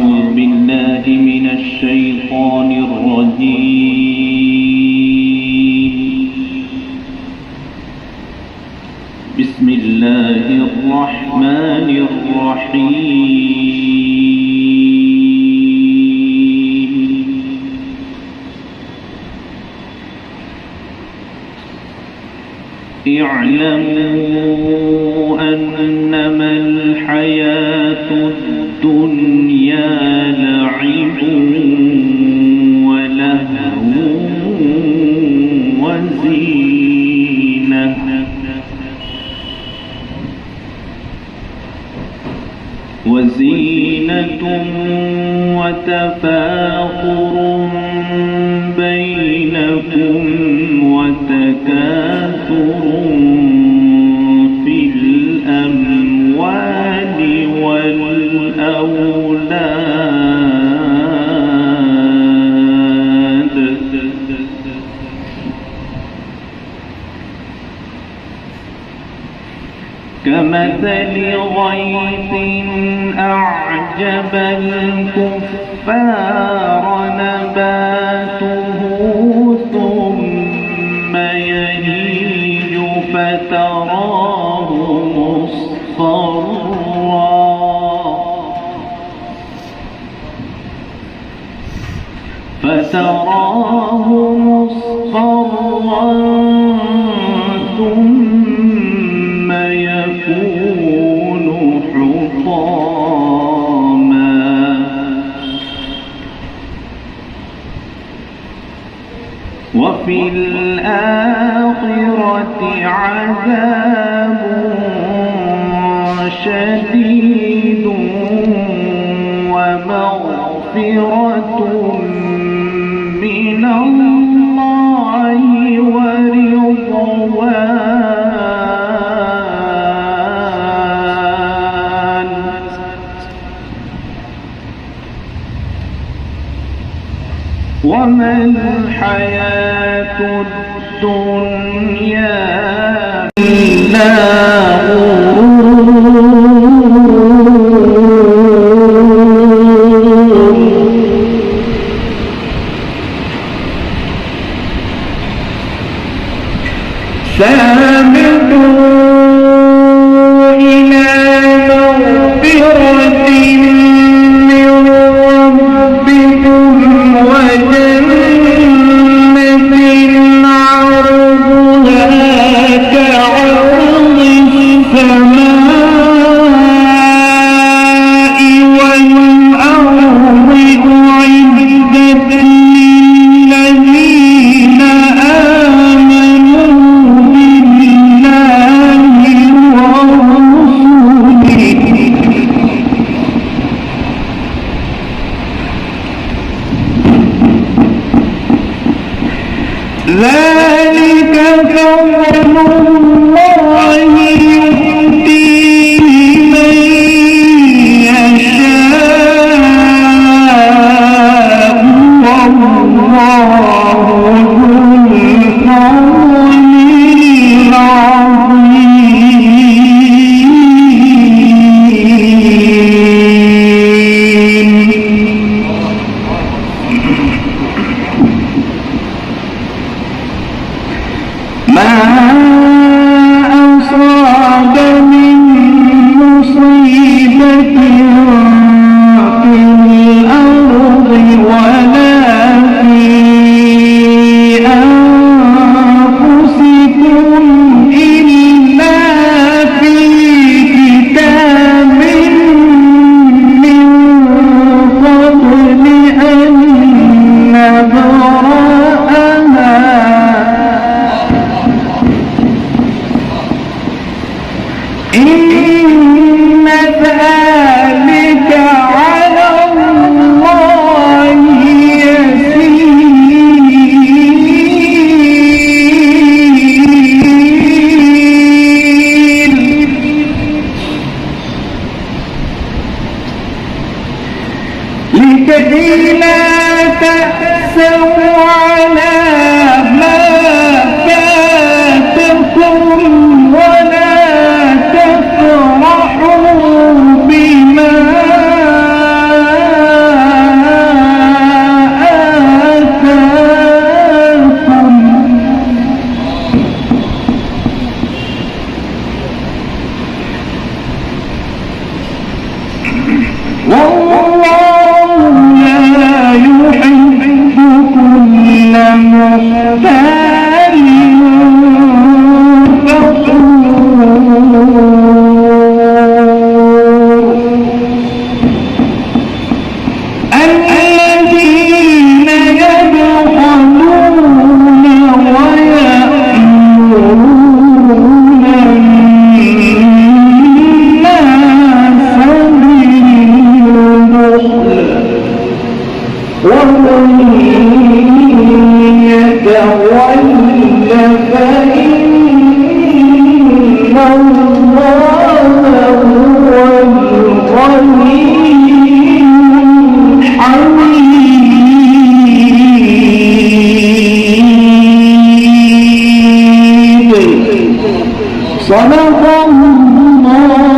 أعوذ بالله من الشيطان الرجيم. بسم الله الرحمن الرحيم. اعلموا أنما الحياة الدنيا لعب ولهو وزينة وتفاخر بينكم وتكاثر في الأموال والأولاد كمثل غيث أعجب الكفار نباته ثم يهيج فتراه مصفرا ثم يكون حطاما وفي الآخرة عذاب شديد ومغفرة من الله ورضوان وما الحياة الدنيا إلا سابقوا إلى مغفرة من ربكم وجنة عرضها كعرض السماء والأرض أعدت للذين آمنوا ذلك فضل الله يؤتيه من يشاء والله ذو الفضل ما أصاب من مصيبة في الأرض ولا في أنفسكم إلا في كتاب من قبل أن نبرأها إن ذلك على الله يسير لكي لا تأسوا على ما فاتكم ولا تفرحوا بما والله لا يحب كل مختال فخور الذين يبخلون ويأمرون الناس بالبخل ومن يتول فإن الله هو الغني الحميد. صدق الله